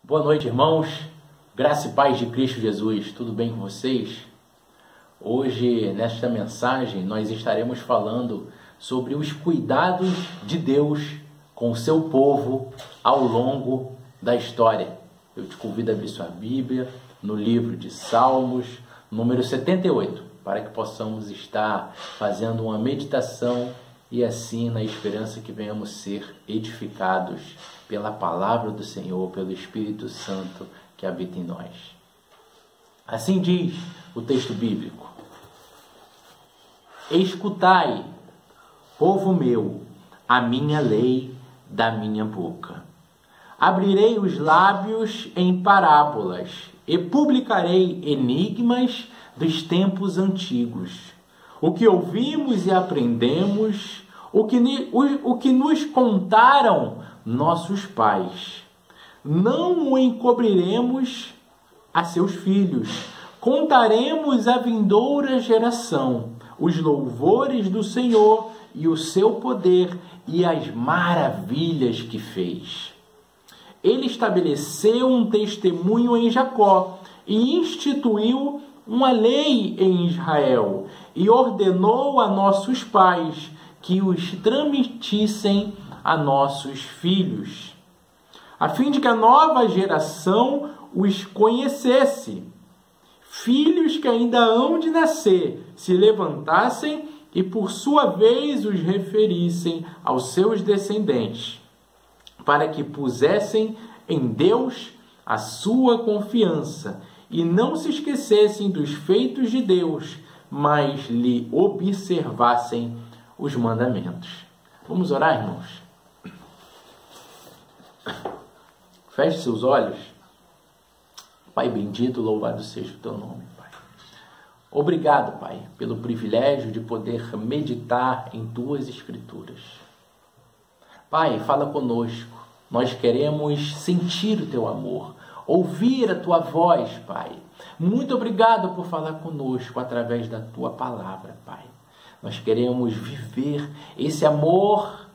Boa noite, irmãos. Graça e paz de Cristo Jesus. Tudo bem com vocês? Hoje, nesta mensagem, nós estaremos falando sobre os cuidados de Deus com o seu povo ao longo da história. Eu te convido a abrir sua Bíblia no livro de Salmos, número 78, para que possamos estar fazendo uma meditação e assim, na esperança que venhamos ser edificados pela palavra do Senhor, pelo Espírito Santo que habita em nós. Assim diz o texto bíblico: escutai, povo meu, a minha lei da minha boca. Abrirei os lábios em parábolas e publicarei enigmas dos tempos antigos. O que ouvimos e aprendemos, o que nos contaram nossos pais. Não o encobriremos a seus filhos. Contaremos à vindoura geração os louvores do Senhor e o seu poder e as maravilhas que fez. Ele estabeleceu um testemunho em Jacó e instituiu uma lei em Israel e ordenou a nossos pais que os transmitissem a nossos filhos, a fim de que a nova geração os conhecesse. Filhos que ainda hão de nascer se levantassem e por sua vez os referissem aos seus descendentes, para que pusessem em Deus a sua confiança e não se esquecessem dos feitos de Deus, mas lhe observassem os mandamentos. Vamos orar, irmãos? Feche seus olhos. Pai bendito, louvado seja o teu nome, Pai. Obrigado, Pai, pelo privilégio de poder meditar em tuas escrituras. Pai, fala conosco. Nós queremos sentir o teu amor, ouvir a tua voz, Pai. Muito obrigado por falar conosco através da tua palavra, Pai. Nós queremos viver esse amor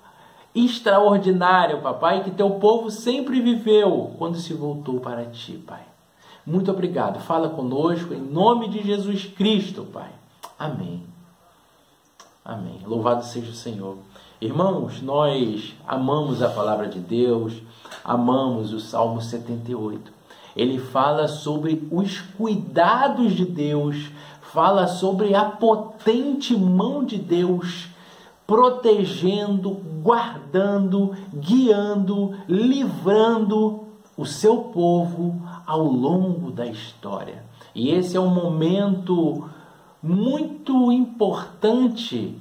extraordinário, Papai, que teu povo sempre viveu quando se voltou para ti, Pai. Muito obrigado. Fala conosco em nome de Jesus Cristo, Pai. Amém. Amém. Louvado seja o Senhor. Irmãos, nós amamos a palavra de Deus, amamos o Salmo 78. Ele fala sobre os cuidados de Deus, fala sobre a potente mão de Deus, protegendo, guardando, guiando, livrando o seu povo ao longo da história. E esse é um momento muito importante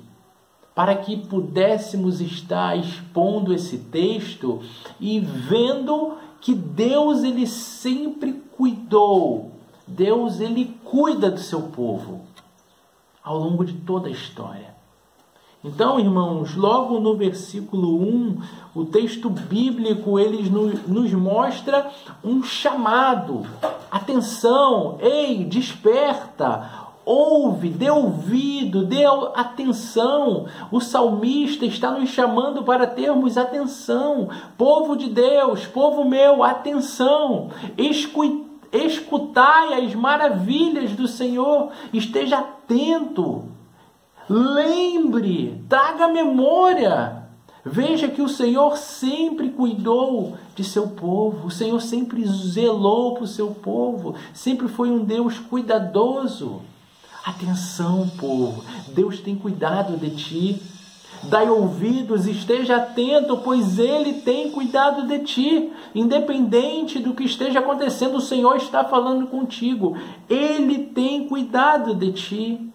para que pudéssemos estar expondo esse texto e vendo que Deus, ele sempre cuidou. Deus, ele cuida do seu povo ao longo de toda a história. Então, irmãos, logo no versículo 1, o texto bíblico ele nos mostra um chamado. Atenção, ei, desperta, ouve, dê ouvido, dê atenção. O salmista está nos chamando para termos atenção. Povo de Deus, povo meu, atenção. Escutai as maravilhas do Senhor. Esteja atento. Lembre, traga memória. Veja que o Senhor sempre cuidou de seu povo. O Senhor sempre zelou para o seu povo. Sempre foi um Deus cuidadoso. Atenção, povo, Deus tem cuidado de ti. Dai ouvidos, esteja atento, pois Ele tem cuidado de ti. Independente do que esteja acontecendo, o Senhor está falando contigo. Ele tem cuidado de ti.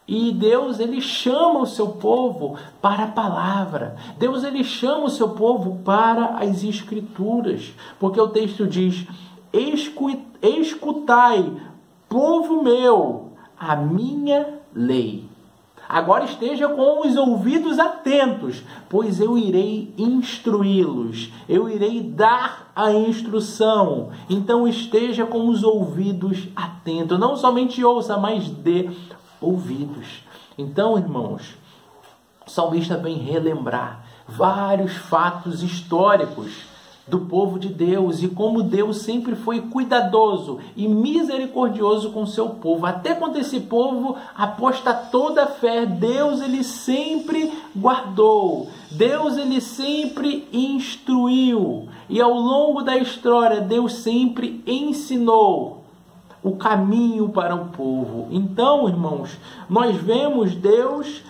E Deus, ele chama o seu povo para a palavra. Deus, ele chama o seu povo para as escrituras. Porque o texto diz: escutai, povo meu, a minha lei. Agora esteja com os ouvidos atentos, pois eu irei instruí-los, eu irei dar a instrução. Então esteja com os ouvidos atentos, não somente ouça, mas dê ouvidos. Então, irmãos, o salmista vem relembrar, vários fatos históricos do povo de Deus e como Deus sempre foi cuidadoso e misericordioso com o seu povo. Até quando esse povo aposta toda a fé, Deus ele sempre guardou, Deus ele sempre instruiu e ao longo da história Deus sempre ensinou o caminho para o povo. Então, irmãos, nós vemos Deus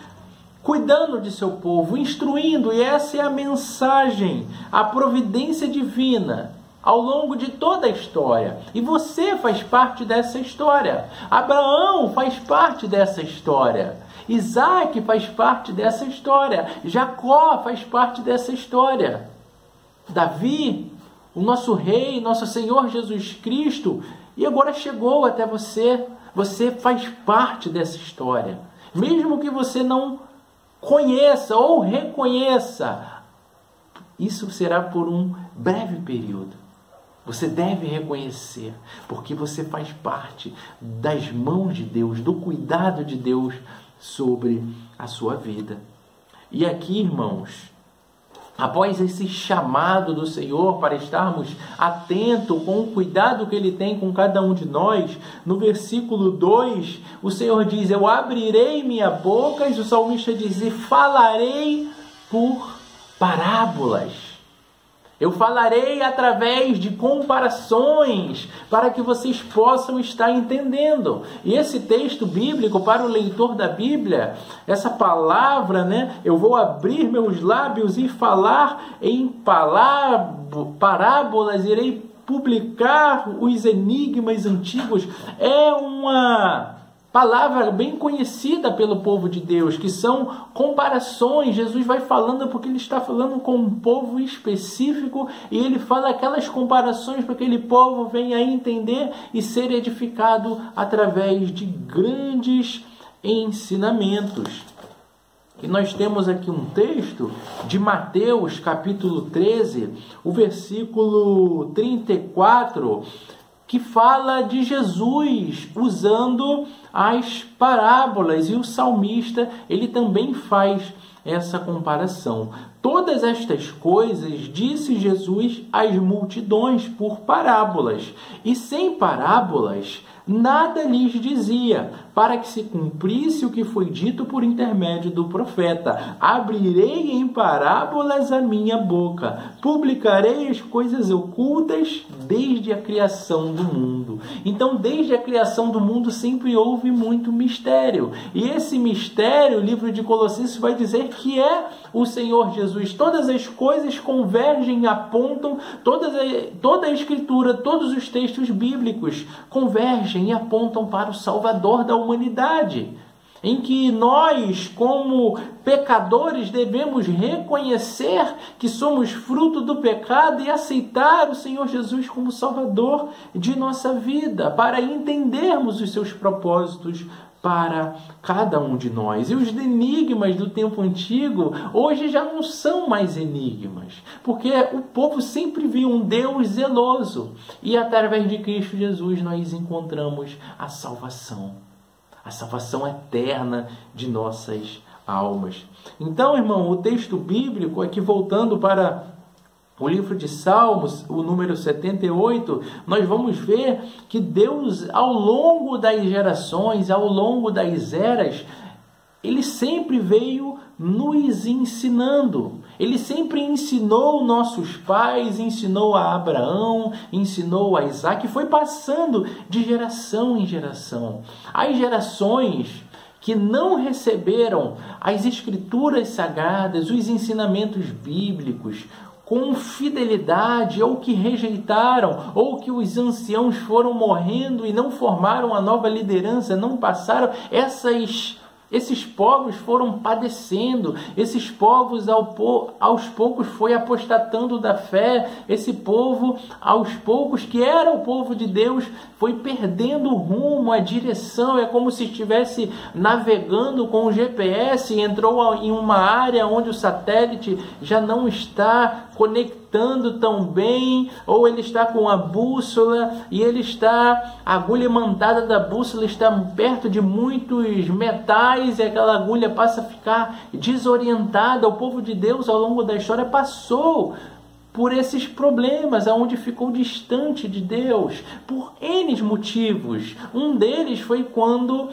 cuidando de seu povo, instruindo, e essa é a mensagem, a providência divina ao longo de toda a história. E você faz parte dessa história. Abraão faz parte dessa história. Isaac faz parte dessa história. Jacó faz parte dessa história. Davi, o nosso rei, nosso Senhor Jesus Cristo, e agora chegou até você. Você faz parte dessa história. Mesmo que você não conheça ou reconheça, isso será por um breve período. Você deve reconhecer, porque você faz parte das mãos de Deus, do cuidado de Deus sobre a sua vida. E aqui, irmãos, após esse chamado do Senhor para estarmos atentos com o cuidado que Ele tem com cada um de nós, no versículo 2, o Senhor diz, eu abrirei minha boca, e o salmista diz, e falarei por parábolas. Eu falarei através de comparações para que vocês possam estar entendendo. E esse texto bíblico, para o leitor da Bíblia, essa palavra, eu vou abrir meus lábios e falar em parábolas, irei publicar os enigmas antigos. É uma palavra bem conhecida pelo povo de Deus, que são comparações. Jesus vai falando porque ele está falando com um povo específico e ele fala aquelas comparações para que aquele povo venha a entender e ser edificado através de grandes ensinamentos. E nós temos aqui um texto de Mateus capítulo 13, o versículo 34, que fala de Jesus usando as parábolas, e o salmista ele também faz essa comparação. Todas estas coisas disse Jesus às multidões por parábolas, e sem parábolas nada lhes dizia, para que se cumprisse o que foi dito por intermédio do profeta. Abrirei em parábolas a minha boca, publicarei as coisas ocultas desde a criação do mundo. Então, desde a criação do mundo sempre houve muito mistério. E esse mistério, o livro de Colossenses vai dizer que é o Senhor Jesus. Todas as coisas convergem, apontam, toda a Escritura, todos os textos bíblicos convergem e apontam para o Salvador da humanidade, em que nós, como pecadores, devemos reconhecer que somos fruto do pecado e aceitar o Senhor Jesus como Salvador de nossa vida, para entendermos os seus propósitos para cada um de nós. E os enigmas do tempo antigo hoje já não são mais enigmas, porque o povo sempre viu um Deus zeloso, e através de Cristo Jesus nós encontramos a salvação eterna de nossas almas. Então, irmão, o texto bíblico aqui, voltando para o livro de Salmos, o número 78, nós vamos ver que Deus, ao longo das gerações, ao longo das eras, Ele sempre veio nos ensinando. Ele sempre ensinou nossos pais, ensinou a Abraão, ensinou a Isaac, foi passando de geração em geração. As gerações que não receberam as Escrituras Sagradas, os ensinamentos bíblicos, com fidelidade, ou que rejeitaram, ou que os anciãos foram morrendo e não formaram a nova liderança, não passaram, esses povos foram padecendo, esses povos aos poucos foi apostatando da fé, esse povo aos poucos, que era o povo de Deus, foi perdendo o rumo, a direção. É como se estivesse navegando com o GPS e entrou em uma área onde o satélite já não está conectado detectando tão bem, ou ele está com a bússola e a agulha imantada da bússola está perto de muitos metais e aquela agulha passa a ficar desorientada. O povo de Deus ao longo da história passou por esses problemas, aonde ficou distante de Deus, por N motivos. Um deles foi quando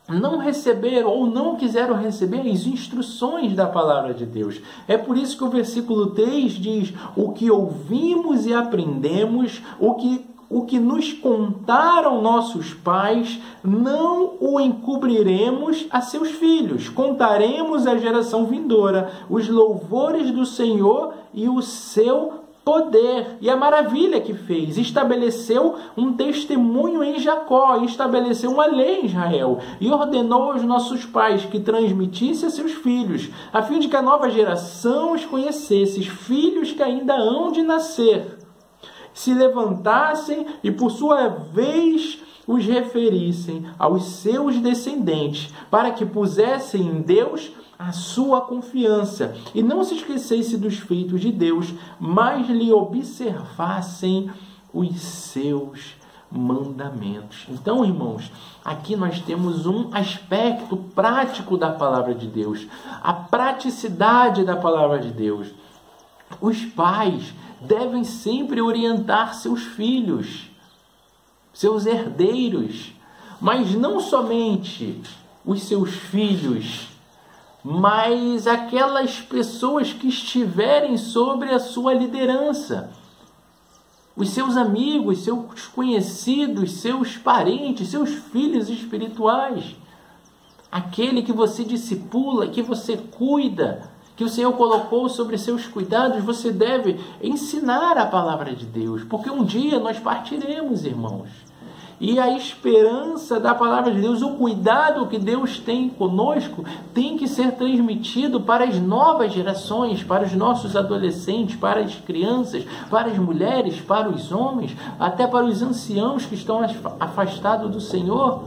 não receberam ou não quiseram receber as instruções da palavra de Deus. É por isso que o versículo 3 diz: o que ouvimos e aprendemos, o que nos contaram nossos pais, não o encobriremos a seus filhos. Contaremos à geração vindoura os louvores do Senhor e o seu poder e a maravilha que fez. Estabeleceu um testemunho em Jacó, estabeleceu uma lei em Israel e ordenou aos nossos pais que transmitisse a seus filhos, a fim de que a nova geração os conhecesse, os filhos que ainda hão de nascer se levantassem e por sua vez os referissem aos seus descendentes, para que pusessem em Deus a sua confiança e não se esquecesse dos feitos de Deus, mas lhe observassem os seus mandamentos. Então, irmãos, aqui nós temos um aspecto prático da palavra de Deus, a praticidade da palavra de Deus. Os pais devem sempre orientar seus filhos, seus herdeiros, mas não somente os seus filhos, mas aquelas pessoas que estiverem sobre a sua liderança, os seus amigos, seus conhecidos, seus parentes, seus filhos espirituais, aquele que você discipula, que você cuida, que o Senhor colocou sobre seus cuidados. Você deve ensinar a palavra de Deus, porque um dia nós partiremos, irmãos. E a esperança da palavra de Deus, o cuidado que Deus tem conosco, tem que ser transmitido para as novas gerações, para os nossos adolescentes, para as crianças, para as mulheres, para os homens, até para os anciãos que estão afastados do Senhor.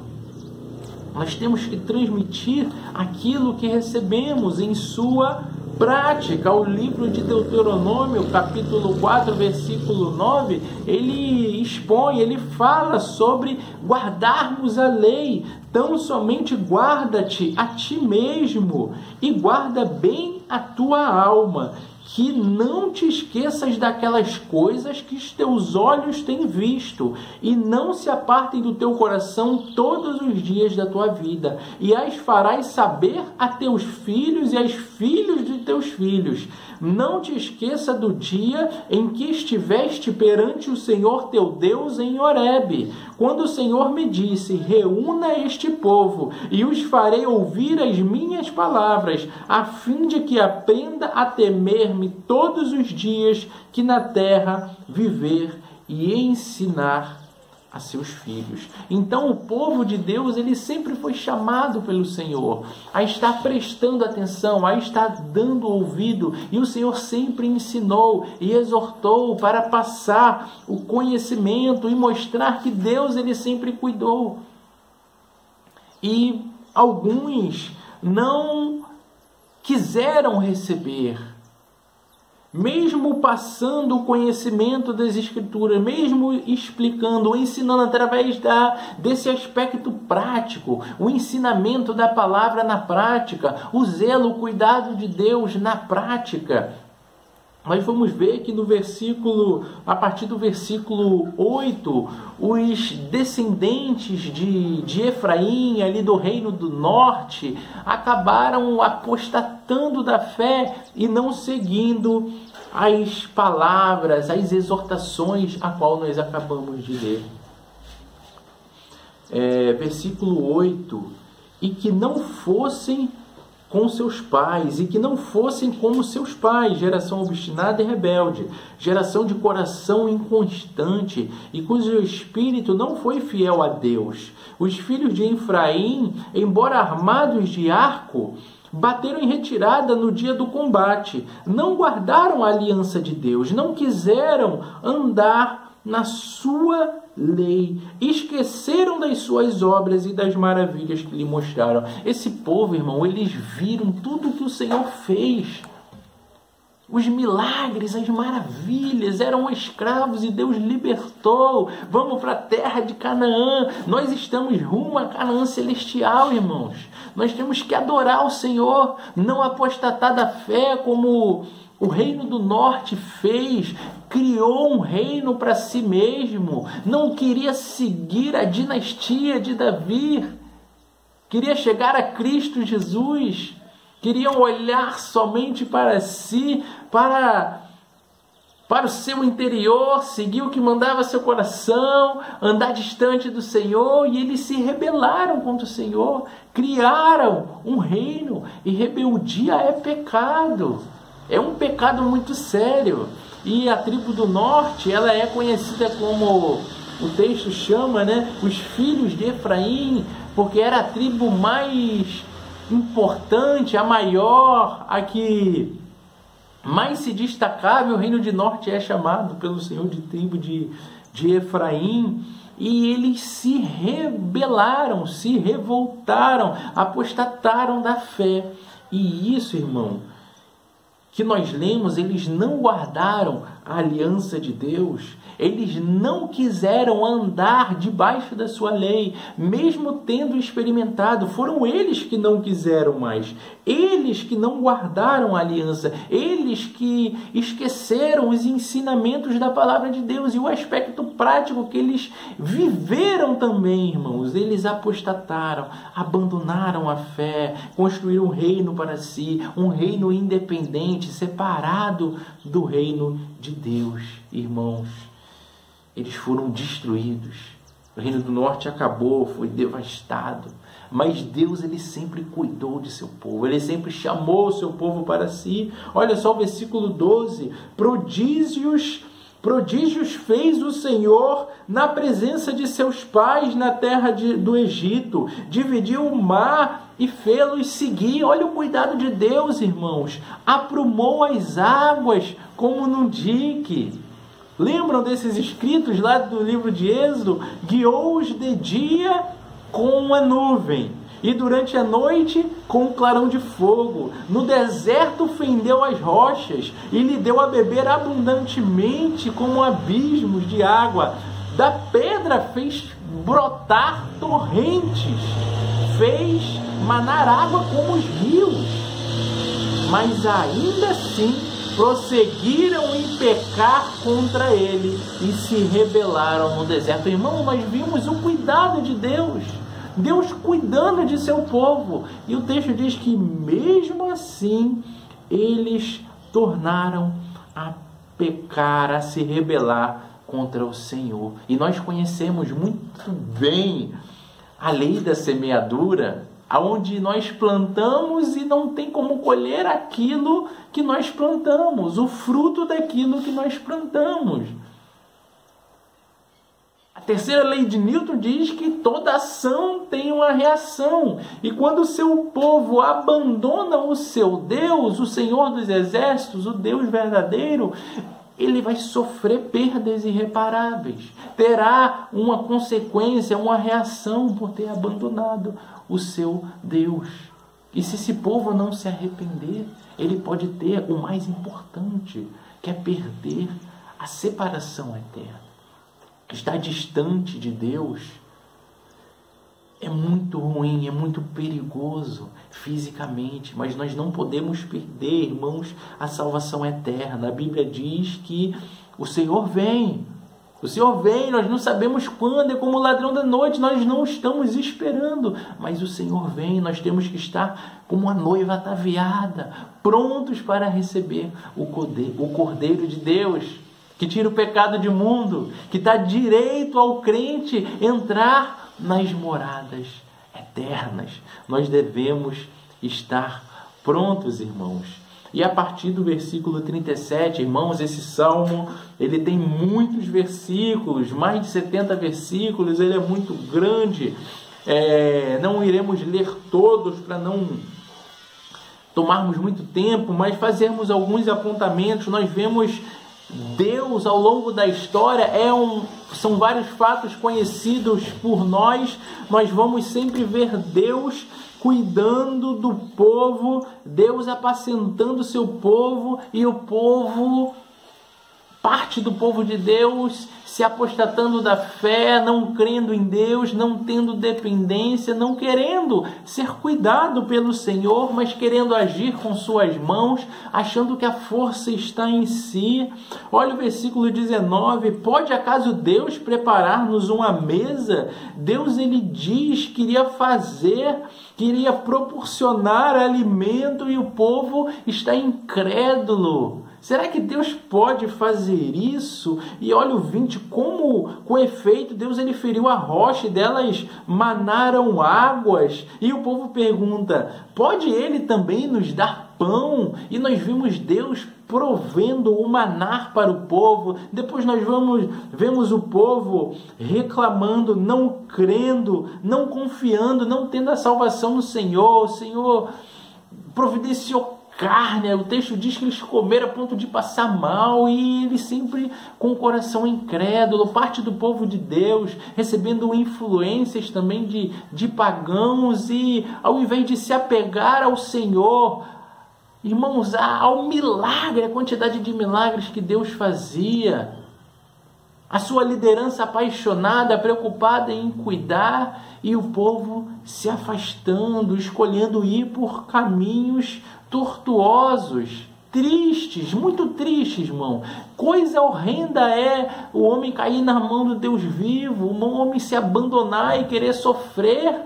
Nós temos que transmitir aquilo que recebemos em sua prática. O livro de Deuteronômio, capítulo 4, versículo 9, ele expõe, ele fala sobre guardarmos a lei. Tão somente guarda-te a ti mesmo e guarda bem a tua alma, que não te esqueças daquelas coisas que os teus olhos têm visto, e não se apartem do teu coração todos os dias da tua vida, e as farás saber a teus filhos e aos filhos de teus filhos. Não te esqueça do dia em que estiveste perante o Senhor teu Deus em Horebe, quando o Senhor me disse: reúna este povo, e os farei ouvir as minhas palavras, a fim de que aprenda a temer-me todos os dias que na terra viver, e ensinar a seus filhos. Então o povo de Deus, ele sempre foi chamado pelo Senhor a estar prestando atenção, a estar dando ouvido, e o Senhor sempre ensinou e exortou para passar o conhecimento e mostrar que Deus, ele sempre cuidou. E alguns não quiseram receber, mesmo passando o conhecimento das Escrituras, mesmo explicando, ensinando através desse aspecto prático, o ensinamento da palavra na prática, o zelo, o cuidado de Deus na prática. Nós vamos ver que a partir do versículo 8, os descendentes de Efraim, ali do reino do norte, acabaram apostatando da fé e não seguindo as palavras, as exortações a qual nós acabamos de ler. Versículo 8, e que não fossem com seus pais, e que não fossem como seus pais, geração obstinada e rebelde, geração de coração inconstante, e cujo espírito não foi fiel a Deus. Os filhos de Efraim, embora armados de arco, bateram em retirada no dia do combate, não guardaram a aliança de Deus, não quiseram andar na sua lei, esqueceram das suas obras e das maravilhas que lhe mostraram. Esse povo, irmão, eles viram tudo que o Senhor fez. os milagres, as maravilhas, eram escravos e Deus libertou. Vamos para a terra de Canaã. Nós estamos rumo a Canaã celestial, irmãos. Nós temos que adorar o Senhor, não apostatar da fé como o reino do norte fez. Criou um reino para si mesmo. Não queria seguir a dinastia de Davi. Queria chegar a Cristo Jesus. Queriam olhar somente para si, para o seu interior, seguir o que mandava seu coração, andar distante do Senhor, e eles se rebelaram contra o Senhor, criaram um reino, e rebeldia é pecado, é um pecado muito sério. E a tribo do norte, ela é conhecida como, o texto chama, os filhos de Efraim, porque era a tribo mais importante, a maior, a que mais se destacava. O reino de norte é chamado pelo Senhor de tribo de Efraim, e eles se rebelaram, se revoltaram, apostataram da fé. E isso, irmão, que nós lemos, eles não guardaram a aliança de Deus, eles não quiseram andar debaixo da sua lei, mesmo tendo experimentado. Foram eles que não quiseram mais, eles que não guardaram a aliança, eles que esqueceram os ensinamentos da palavra de Deus e o aspecto prático que eles viveram também, irmãos. Eles apostataram, abandonaram a fé, construíram um reino para si, um reino independente, separado do reino de Deus, irmãos. Eles foram destruídos. O reino do norte acabou, foi devastado. Mas Deus, ele sempre cuidou de seu povo. Ele sempre chamou o seu povo para si. Olha só o versículo 12. Prodígios fez o Senhor na presença de seus pais na terra do Egito. Dividiu o mar e fê-los seguir. Olha o cuidado de Deus, irmãos. Aprumou as águas como num dique. Lembram desses escritos lá do livro de Êxodo? Guiou-os de dia com a nuvem e durante a noite com um clarão de fogo. No deserto fendeu as rochas e lhe deu a beber abundantemente como abismos de água. Da pedra fez brotar torrentes, fez manar água como os rios. Mas ainda assim prosseguiram em pecar contra ele e se rebelaram no deserto. Irmão, nós vimos o cuidado de Deus. Deus cuidando de seu povo. E o texto diz que mesmo assim eles tornaram a pecar, a se rebelar contra o Senhor. E nós conhecemos muito bem a lei da semeadura, aonde nós plantamos e não tem como colher aquilo que nós plantamos, o fruto daquilo que nós plantamos. A terceira lei de Newton diz que toda ação tem uma reação. E quando o seu povo abandona o seu Deus, o Senhor dos Exércitos, o Deus verdadeiro, ele vai sofrer perdas irreparáveis. Terá uma consequência, uma reação por ter abandonado o seu Deus. E se esse povo não se arrepender, ele pode ter o mais importante, que é perder a separação eterna. Estar distante de Deus é muito ruim, é muito perigoso fisicamente, mas nós não podemos perder, irmãos, a salvação eterna. A Bíblia diz que o Senhor vem. O Senhor vem, nós não sabemos quando, é como o ladrão da noite, nós não estamos esperando, mas o Senhor vem, nós temos que estar como a noiva ataviada, prontos para receber o Cordeiro de Deus, que tira o pecado do mundo, que dá direito ao crente entrar nas moradas eternas. Nós devemos estar prontos, irmãos. E a partir do versículo 37, irmãos, esse salmo, ele tem muitos versículos, mais de 70 versículos, ele é muito grande. Não iremos ler todos para não tomarmos muito tempo, mas fazermos alguns apontamentos. Nós vemos Deus ao longo da história, são vários fatos conhecidos por nós. Nós vamos sempre ver Deus cuidando do povo, Deus apacentando o seu povo, e o povo, parte do povo de Deus, se apostatando da fé, não crendo em Deus, não tendo dependência, não querendo ser cuidado pelo Senhor, mas querendo agir com suas mãos, achando que a força está em si. Olha o versículo 19, pode acaso Deus preparar-nos uma mesa? Deus, ele diz que iria fazer, queria proporcionar alimento, e o povo está incrédulo. Será que Deus pode fazer isso? E olha o 20, como com efeito Deus, ele feriu a rocha e delas manaram águas. E o povo pergunta, pode ele também nos dar pão? E nós vimos Deus provendo o maná para o povo. Depois nós vemos o povo reclamando, não crendo, não confiando, não tendo a salvação no Senhor. O Senhor providenciou carne, o texto diz que eles comeram a ponto de passar mal, e eles sempre com o coração incrédulo, parte do povo de Deus, recebendo influências também de pagãos, e ao invés de se apegar ao Senhor, irmãos, ao milagre, a quantidade de milagres que Deus fazia, a sua liderança apaixonada, preocupada em cuidar, e o povo se afastando, escolhendo ir por caminhos tortuosos, tristes, muito tristes, irmão. Coisa horrenda é o homem cair na mão do Deus vivo, o homem se abandonar e querer sofrer,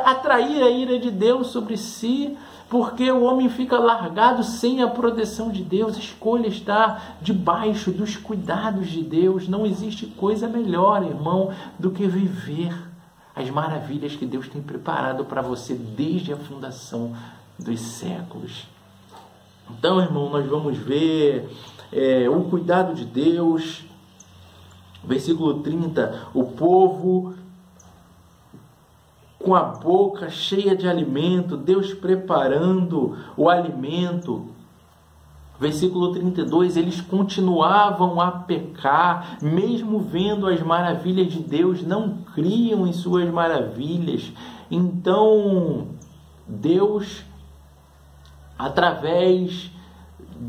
atrair a ira de Deus sobre si, porque o homem fica largado sem a proteção de Deus. A escolha está debaixo dos cuidados de Deus. Não existe coisa melhor, irmão, do que viver as maravilhas que Deus tem preparado para você desde a fundação dos séculos. Então, irmão, nós vamos ver o cuidado de Deus. Versículo 30, o povo com a boca cheia de alimento, Deus preparando o alimento. Versículo 32, eles continuavam a pecar, mesmo vendo as maravilhas de Deus, não criam em suas maravilhas. Então, Deus, através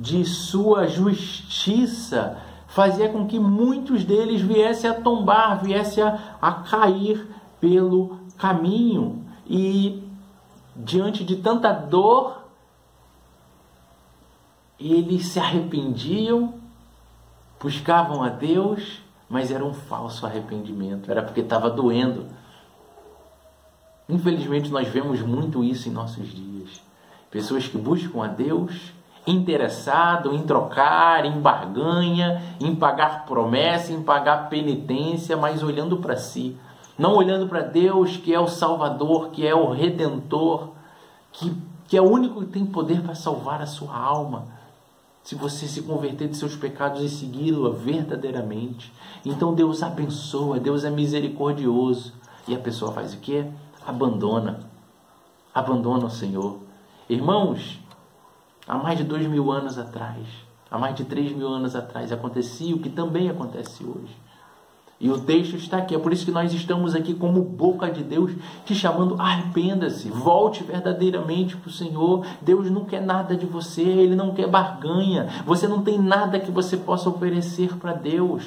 de sua justiça, fazia com que muitos deles viessem a tombar, viessem a cair pelo caminho. E diante de tanta dor, eles se arrependiam, buscavam a Deus, mas era um falso arrependimento, era porque estava doendo. Infelizmente nós vemos muito isso em nossos dias. Pessoas que buscam a Deus, interessado em trocar, em barganha, em pagar promessa, em pagar penitência, mas olhando para si, não olhando para Deus, que é o Salvador, que é o Redentor, que é o único que tem poder para salvar a sua alma, se você se converter de seus pecados e segui-lo verdadeiramente. Então Deus abençoa, Deus é misericordioso, e a pessoa faz o quê? Abandona o Senhor. Irmãos, há mais de 2.000 anos atrás, há mais de 3.000 anos atrás, acontecia o que também acontece hoje. E o texto está aqui, é por isso que nós estamos aqui como boca de Deus, te chamando, arrependa-se, volte verdadeiramente para o Senhor. Deus não quer nada de você, Ele não quer barganha, você não tem nada que você possa oferecer para Deus.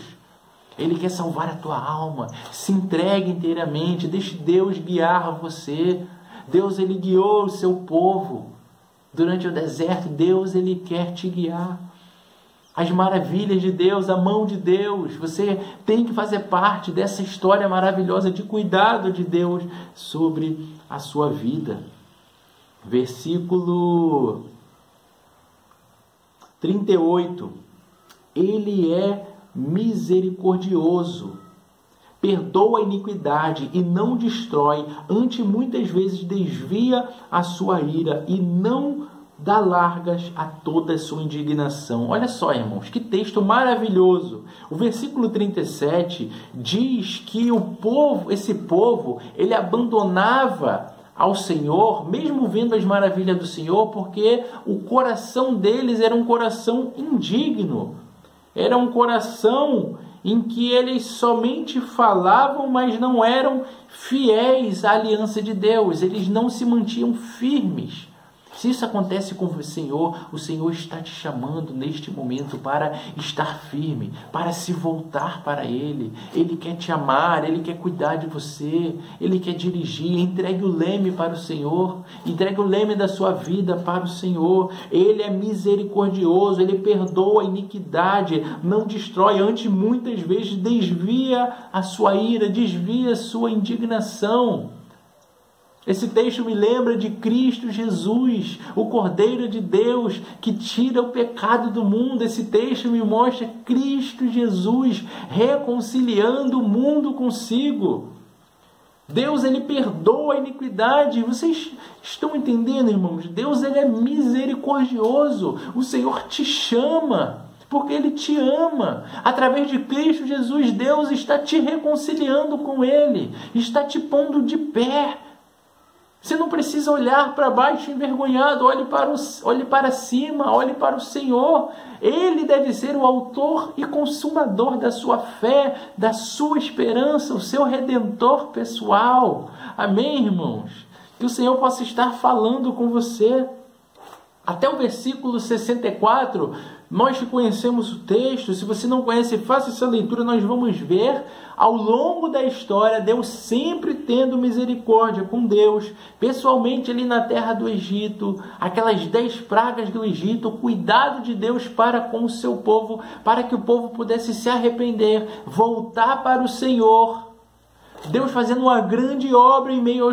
Ele quer salvar a tua alma, se entregue inteiramente, deixe Deus guiar você. Deus, Ele guiou o seu povo durante o deserto, Deus, Ele quer te guiar. As maravilhas de Deus, a mão de Deus, você tem que fazer parte dessa história maravilhosa de cuidado de Deus sobre a sua vida. Versículo 38. Ele é misericordioso, perdoa a iniquidade e não destrói, antes muitas vezes desvia a sua ira e não dá largas a toda a sua indignação. Olha só, irmãos, que texto maravilhoso. O versículo 37 diz que esse povo, ele abandonava ao Senhor, mesmo vendo as maravilhas do Senhor, porque o coração deles era um coração indigno. Era um coração em que eles somente falavam, mas não eram fiéis à aliança de Deus. Eles não se mantinham firmes. Se isso acontece com o Senhor está te chamando neste momento para estar firme, para se voltar para Ele. Ele quer te amar, Ele quer cuidar de você, Ele quer dirigir. Entregue o leme para o Senhor, entregue o leme da sua vida para o Senhor. Ele é misericordioso, Ele perdoa a iniquidade, não destrói, antes muitas vezes desvia a sua ira, desvia a sua indignação. Esse texto me lembra de Cristo Jesus, o Cordeiro de Deus, que tira o pecado do mundo. Esse texto me mostra Cristo Jesus reconciliando o mundo consigo. Deus, Ele perdoa a iniquidade. Vocês estão entendendo, irmãos? Deus, Ele é misericordioso. O Senhor te chama, porque Ele te ama. Através de Cristo Jesus, Deus está te reconciliando com Ele, está te pondo de pé. Você não precisa olhar para baixo envergonhado, olhe para cima, olhe para o Senhor. Ele deve ser o autor e consumador da sua fé, da sua esperança, o seu redentor pessoal. Amém, irmãos? Que o Senhor possa estar falando com você. Até o versículo 64, nós que conhecemos o texto, se você não conhece, faça essa leitura, nós vamos ver ao longo da história, Deus sempre tendo misericórdia com Deus, pessoalmente ali na terra do Egito, aquelas 10 pragas do Egito, o cuidado de Deus para com o seu povo, para que o povo pudesse se arrepender, voltar para o Senhor. Deus fazendo uma grande obra em meio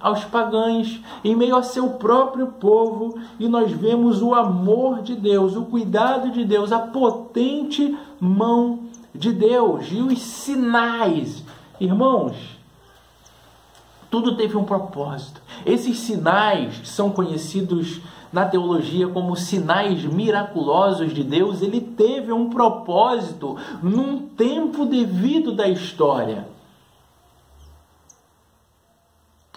aos pagãos, em meio a seu próprio povo, e nós vemos o amor de Deus, o cuidado de Deus, a potente mão de Deus e os sinais. Irmãos, tudo teve um propósito. Esses sinais são conhecidos na teologia como sinais miraculosos de Deus. Ele teve um propósito num tempo devido da história.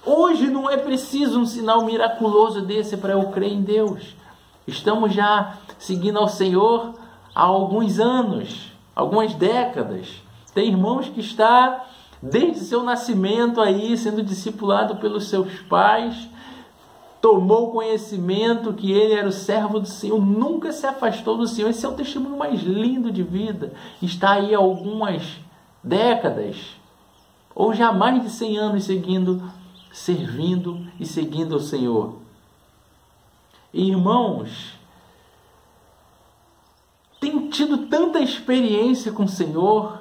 Hoje não é preciso um sinal miraculoso desse para eu crer em Deus. Estamos já seguindo ao Senhor há alguns anos, algumas décadas. Tem irmãos que está desde seu nascimento aí sendo discipulado pelos seus pais, tomou conhecimento que ele era o servo do Senhor, nunca se afastou do Senhor. Esse é o testemunho mais lindo de vida. Está aí há algumas décadas, ou já mais de 100 anos servindo e seguindo ao Senhor. Irmãos, tem tido tanta experiência com o Senhor,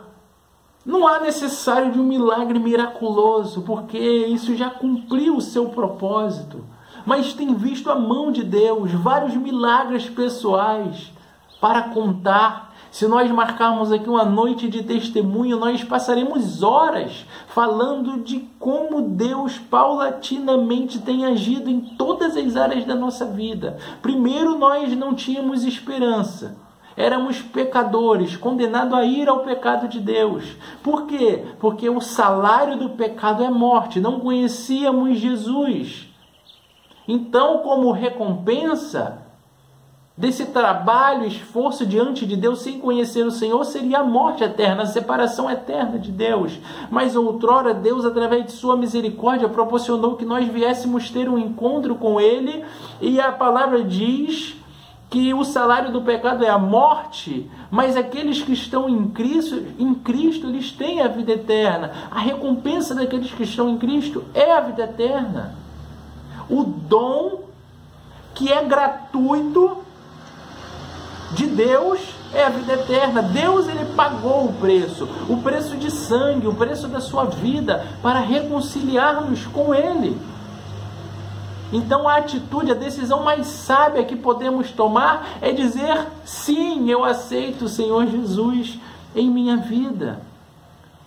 não há necessário de um milagre miraculoso, porque isso já cumpriu o seu propósito. Mas tem visto a mão de Deus, vários milagres pessoais para contar. Se nós marcarmos aqui uma noite de testemunho, nós passaremos horas falando de como Deus paulatinamente tem agido em todas as áreas da nossa vida. Primeiro, nós não tínhamos esperança. Éramos pecadores, condenados a ir ao pecado de Deus. Por quê? Porque o salário do pecado é morte. Não conhecíamos Jesus. Então, como recompensa desse trabalho, esforço diante de Deus sem conhecer o Senhor, seria a morte eterna, a separação eterna de Deus. Mas outrora Deus, através de sua misericórdia, proporcionou que nós viéssemos ter um encontro com Ele, e a palavra diz que o salário do pecado é a morte, mas aqueles que estão em Cristo, eles têm a vida eterna. A recompensa daqueles que estão em Cristo é a vida eterna. O dom que é gratuito de Deus é a vida eterna. Deus, ele pagou o preço de sangue, o preço da sua vida, para reconciliar-nos com Ele. Então a atitude, a decisão mais sábia que podemos tomar é dizer: sim, eu aceito o Senhor Jesus em minha vida.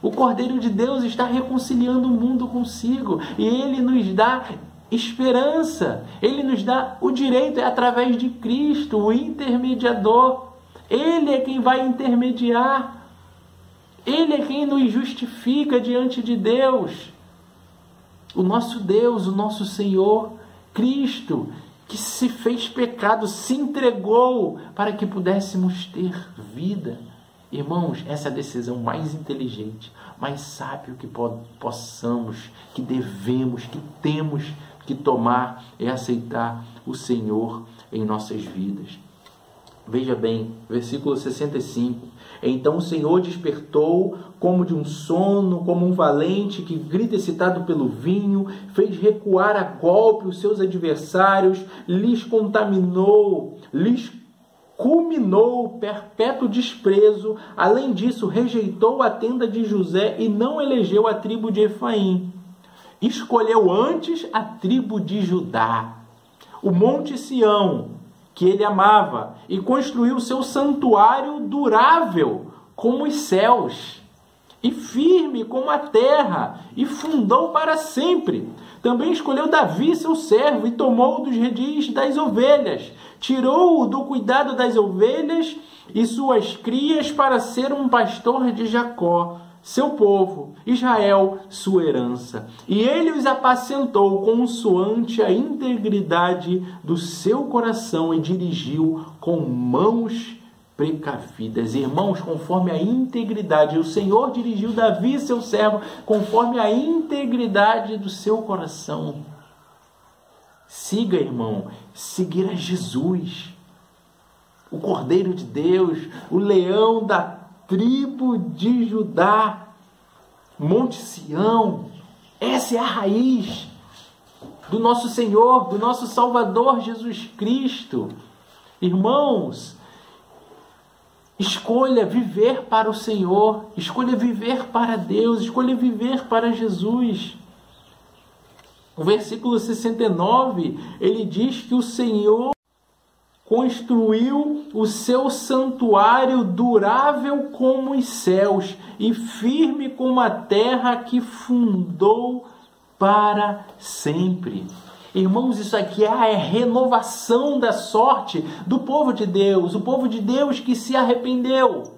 O Cordeiro de Deus está reconciliando o mundo consigo, e Ele nos dá esperança, Ele nos dá o direito, é através de Cristo, o intermediador. Ele é quem vai intermediar, Ele é quem nos justifica diante de Deus. O nosso Deus, o nosso Senhor, Cristo, que se fez pecado, se entregou para que pudéssemos ter vida. Irmãos, essa é a decisão mais inteligente, mais sábia que possamos, que devemos, que temos que tomar, é aceitar o Senhor em nossas vidas. Veja bem, versículo 65. Então o Senhor despertou como de um sono, como um valente que grita excitado pelo vinho, fez recuar a golpe os seus adversários, lhes culminou perpétuo desprezo. Além disso, rejeitou a tenda de José e não elegeu a tribo de Efraim. Escolheu antes a tribo de Judá, o monte Sião, que ele amava, e construiu seu santuário durável como os céus, e firme como a terra, e fundou para sempre. Também escolheu Davi, seu servo, e tomou dos redis das ovelhas, tirou-o do cuidado das ovelhas e suas crias para ser um pastor de Jacó, seu povo, Israel, sua herança. E ele os apacentou consoante a integridade do seu coração e dirigiu com mãos precavidas. Irmãos, conforme a integridade, o Senhor dirigiu Davi, seu servo, conforme a integridade do seu coração. Siga, irmão, seguir a Jesus, o Cordeiro de Deus, o leão da tribo de Judá, Monte Sião. Essa é a raiz do nosso Senhor, do nosso Salvador Jesus Cristo. Irmãos, escolha viver para o Senhor, escolha viver para Deus, escolha viver para Jesus. O versículo 69, ele diz que o Senhor construiu o seu santuário durável como os céus e firme como a terra que fundou para sempre. Irmãos, isso aqui é a renovação da sorte do povo de Deus, o povo de Deus que se arrependeu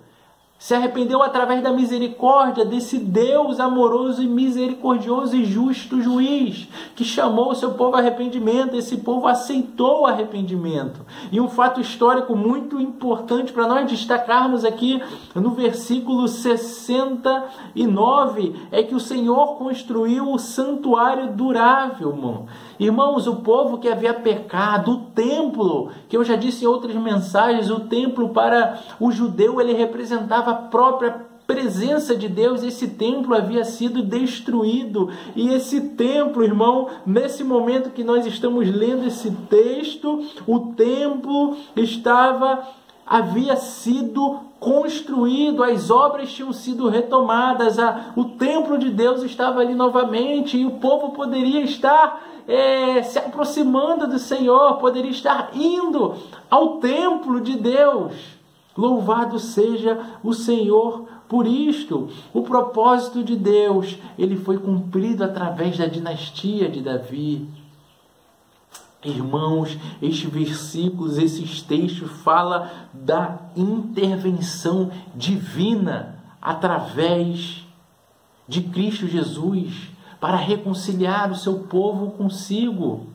através da misericórdia desse Deus amoroso e misericordioso e justo juiz, que chamou o seu povo a arrependimento. Esse povo aceitou o arrependimento. E um fato histórico muito importante para nós destacarmos aqui no versículo 69 é que o Senhor construiu o santuário durável, irmão. Irmãos, o povo que havia pecado, o templo, que eu já disse em outras mensagens, o templo para o judeu, ele representava a própria presença de Deus. Esse templo havia sido destruído. E esse templo, irmão, nesse momento que nós estamos lendo esse texto, o templo havia sido construído, as obras tinham sido retomadas, o templo de Deus estava ali novamente, e o povo poderia estar se aproximando do Senhor, poderia estar indo ao templo de Deus. Louvado seja o Senhor por isto. O propósito de Deus, ele foi cumprido através da dinastia de Davi. Irmãos, estes versículos, esses textos falam da intervenção divina através de Cristo Jesus para reconciliar o seu povo consigo,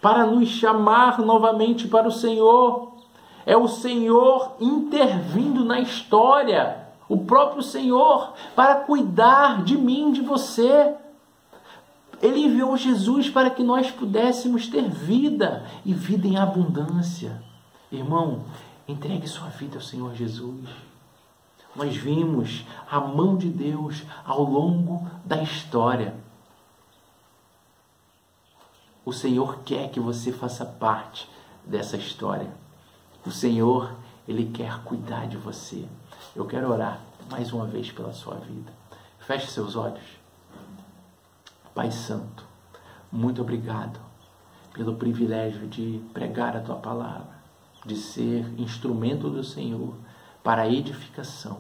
para nos chamar novamente para o Senhor. É o Senhor intervindo na história, o próprio Senhor, para cuidar de mim, de você. Ele enviou Jesus para que nós pudéssemos ter vida e vida em abundância. Irmão, entregue sua vida ao Senhor Jesus. Nós vimos a mão de Deus ao longo da história. O Senhor quer que você faça parte dessa história. O Senhor, ele quer cuidar de você. Eu quero orar mais uma vez pela sua vida. Feche seus olhos. Pai Santo, muito obrigado pelo privilégio de pregar a Tua palavra, de ser instrumento do Senhor para a edificação,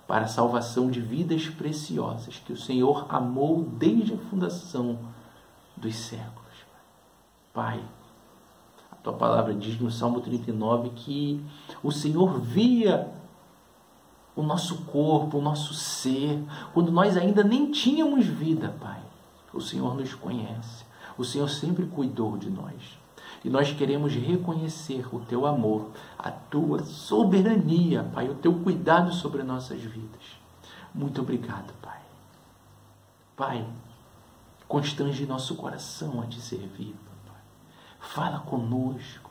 para a salvação de vidas preciosas que o Senhor amou desde a fundação dos séculos. Pai, a Tua palavra diz no Salmo 39 que o Senhor via o nosso corpo, o nosso ser, quando nós ainda nem tínhamos vida, Pai. O Senhor nos conhece. O Senhor sempre cuidou de nós. E nós queremos reconhecer o Teu amor, a Tua soberania, Pai, o Teu cuidado sobre nossas vidas. Muito obrigado, Pai. Pai, constrange nosso coração a Te servir, Pai. Fala conosco,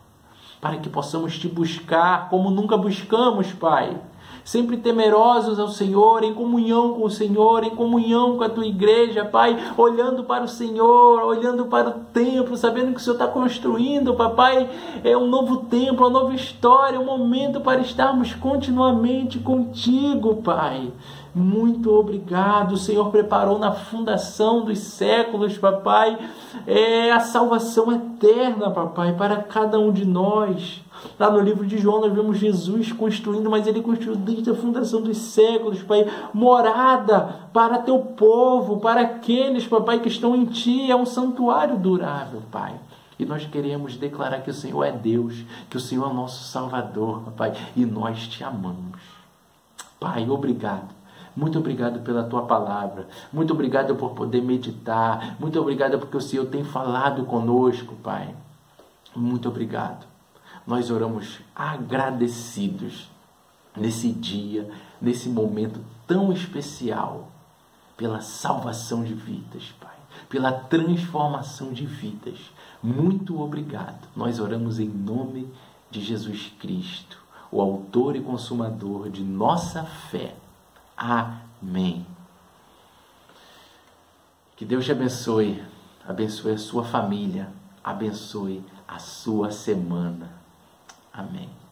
para que possamos Te buscar como nunca buscamos, Pai. Sempre temerosos ao Senhor, em comunhão com o Senhor, em comunhão com a Tua igreja, Pai, olhando para o Senhor, olhando para o templo, sabendo que o Senhor está construindo, Papai, é um novo templo, uma nova história, um momento para estarmos continuamente contigo, Pai. Muito obrigado, o Senhor preparou na fundação dos séculos, Papai, a salvação eterna, Papai, para cada um de nós. Lá no livro de João nós vemos Jesus construindo, mas Ele construiu desde a fundação dos séculos, Pai, morada para Teu povo, para aqueles, Papai, que estão em Ti, é um santuário durável, Pai. E nós queremos declarar que o Senhor é Deus, que o Senhor é o nosso Salvador, Papai, e nós Te amamos. Pai, obrigado. Muito obrigado pela Tua palavra. Muito obrigado por poder meditar. Muito obrigado porque o Senhor tem falado conosco, Pai. Muito obrigado. Nós oramos agradecidos nesse dia, nesse momento tão especial, pela salvação de vidas, Pai. Pela transformação de vidas. Muito obrigado. Nós oramos em nome de Jesus Cristo, o autor e consumador de nossa fé. Amém. Que Deus te abençoe, abençoe a sua família, abençoe a sua semana. Amém.